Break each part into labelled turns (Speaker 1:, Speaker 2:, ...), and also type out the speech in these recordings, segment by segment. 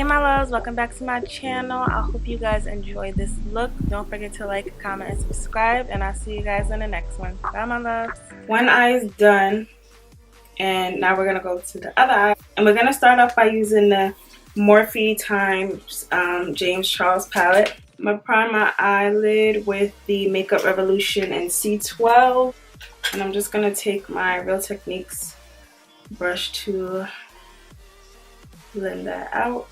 Speaker 1: my loves, welcome back to my channel. I hope you guys enjoyed this look. Don't forget to like, comment, and subscribe, and I'll see you guys in the next one. Bye my loves. One eye is done, and now we're gonna go to the other eye, and we're gonna start off by using the Morphe times James Charles palette. I'm gonna prime my eyelid with the Makeup Revolution in C12, and I'm just gonna take my Real Techniques brush to blend that out.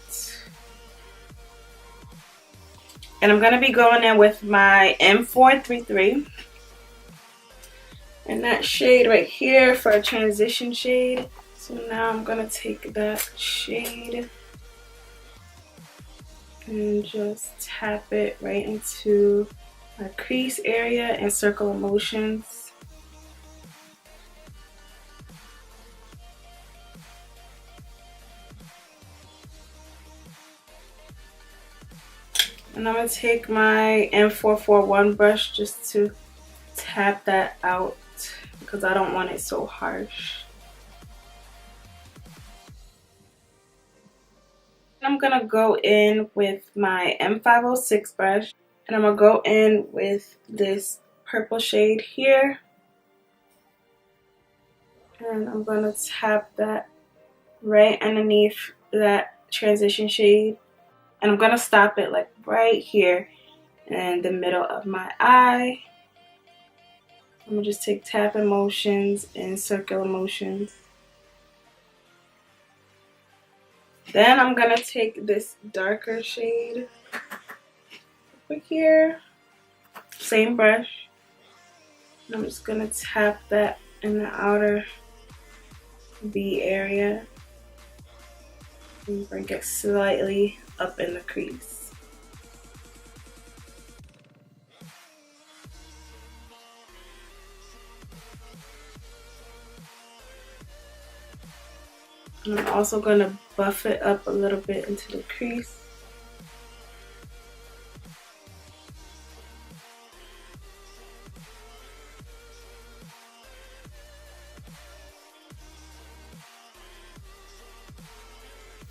Speaker 1: And I'm going to be going in with my M433 and that shade right here for a transition shade. So now I'm going to take that shade and just tap it right into my crease area and circle motions. And I'm going to take my M441 brush just to tap that out because I don't want it so harsh. I'm going to go in with my M506 brush, and I'm going to go in with this purple shade here. And I'm going to tap that right underneath that transition shade. And I'm going to stop it like right here in the middle of my eye. I'm going to just take tapping motions and circular motions. Then I'm going to take this darker shade over here, same brush. And I'm just going to tap that in the outer V area and bring it slightly up in the crease. And I'm also going to buff it up a little bit into the crease.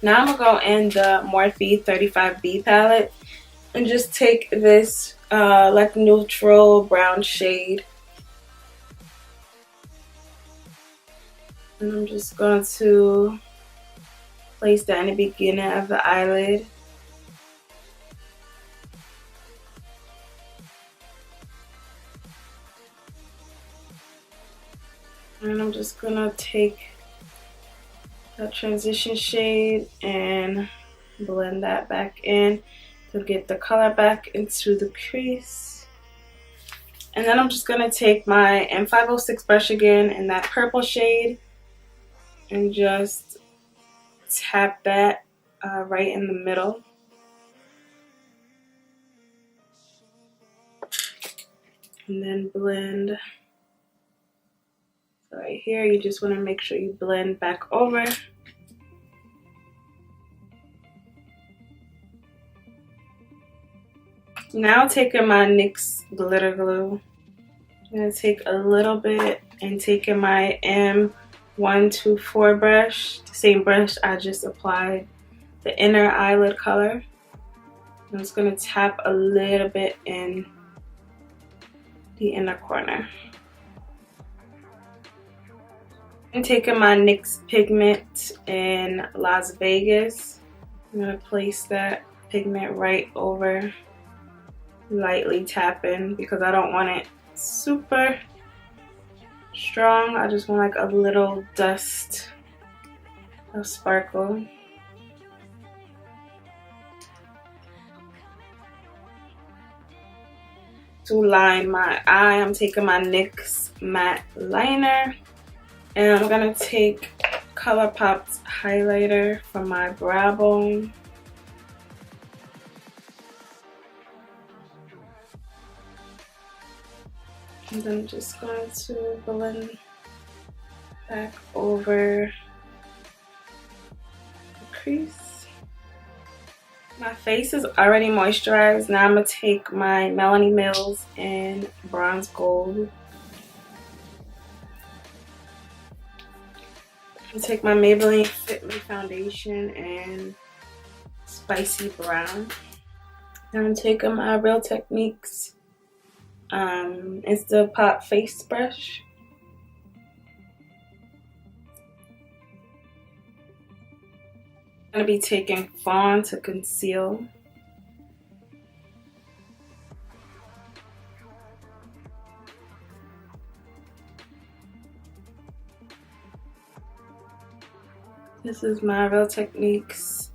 Speaker 1: Now I'm going to go in the Morphe 35B palette and just take this like neutral brown shade. And I'm just going to place that in the beginning of the eyelid. And I'm just going to take that transition shade and blend that back in to get the color back into the crease. And then I'm just going to take my M506 brush again in that purple shade and just tap that right in the middle. And then blend. So right here, you just want to make sure you blend back over. Now taking my NYX glitter glue, I'm going to take a little bit and taking my M124 brush, the same brush I just applied the inner eyelid color. I'm just going to tap a little bit in the inner corner. I'm taking my NYX pigment in Las Vegas. I'm going to place that pigment right over, lightly tapping because I don't want it super strong. I just want like a little dust of sparkle. To line my eye, I'm taking my NYX matte liner, and I'm gonna take ColourPop's highlighter for my brow bone. And I'm just going to blend back over the crease. My face is already moisturized. Now I'm going to take my Melanlie Mills in Bronze Gold. I'll take my Maybelline Fit Me foundation and spicy brown. Now I'm taking my Real Techniques Insta Pop face brush. I'm going to be taking Fawn to conceal. This is my Real Techniques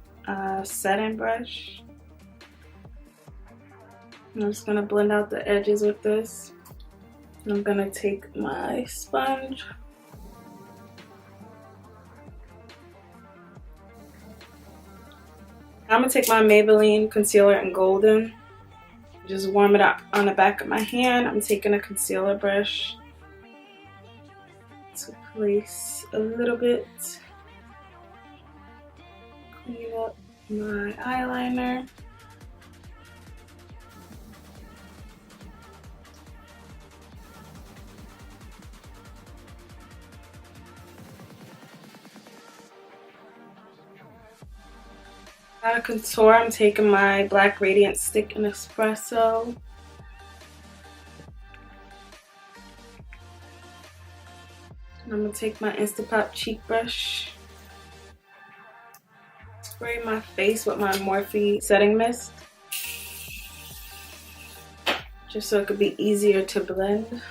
Speaker 1: setting brush. I'm just going to blend out the edges with this. I'm going to take my sponge. I'm going to take my Maybelline concealer in Golden. Just warm it up on the back of my hand. I'm taking a concealer brush to place a little bit. Clean up my eyeliner. To contour, I'm taking my black radiance stick in espresso. And I'm going to take my Instapop cheek brush. Spray my face with my Morphe setting mist, just so it could be easier to blend.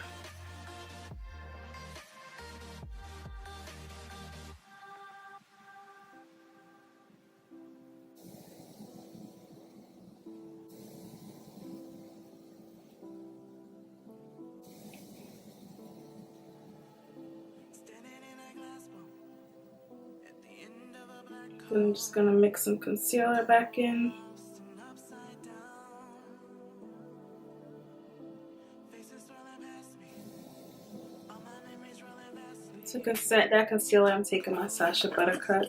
Speaker 1: I'm just going to mix some concealer back in. To set that concealer, I'm taking my Sacha Buttercup.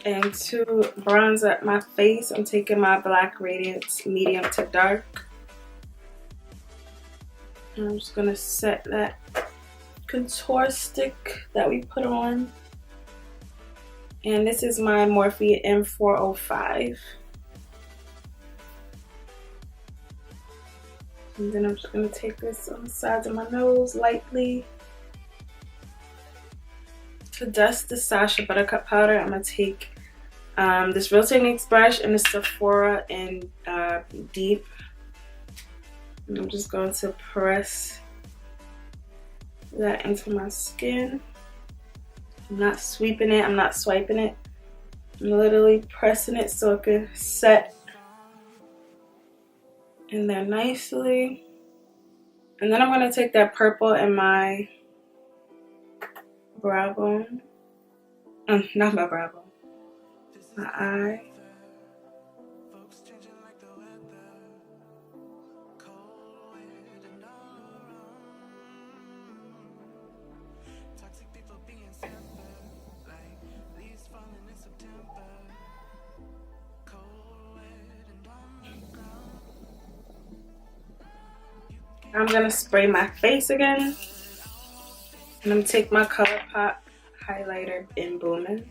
Speaker 1: And to bronze up my face, I'm taking my Black Radiance medium to dark. And I'm just going to set that contour stick that we put on. And this is my Morphe M405. And then I'm just going to take this on the sides of my nose lightly. To dust the Sacha Buttercup powder, I'm going to take this Real Techniques brush in the Sephora in Deep. And I'm just going to press that into my skin. I'm not sweeping it, I'm not swiping it. I'm literally pressing it so it can set in there nicely. And then I'm going to take that purple in my brow bone. Not my brow bone. My eye. I'm going to spray my face again. And I'm going to take my ColourPop highlighter in Booming.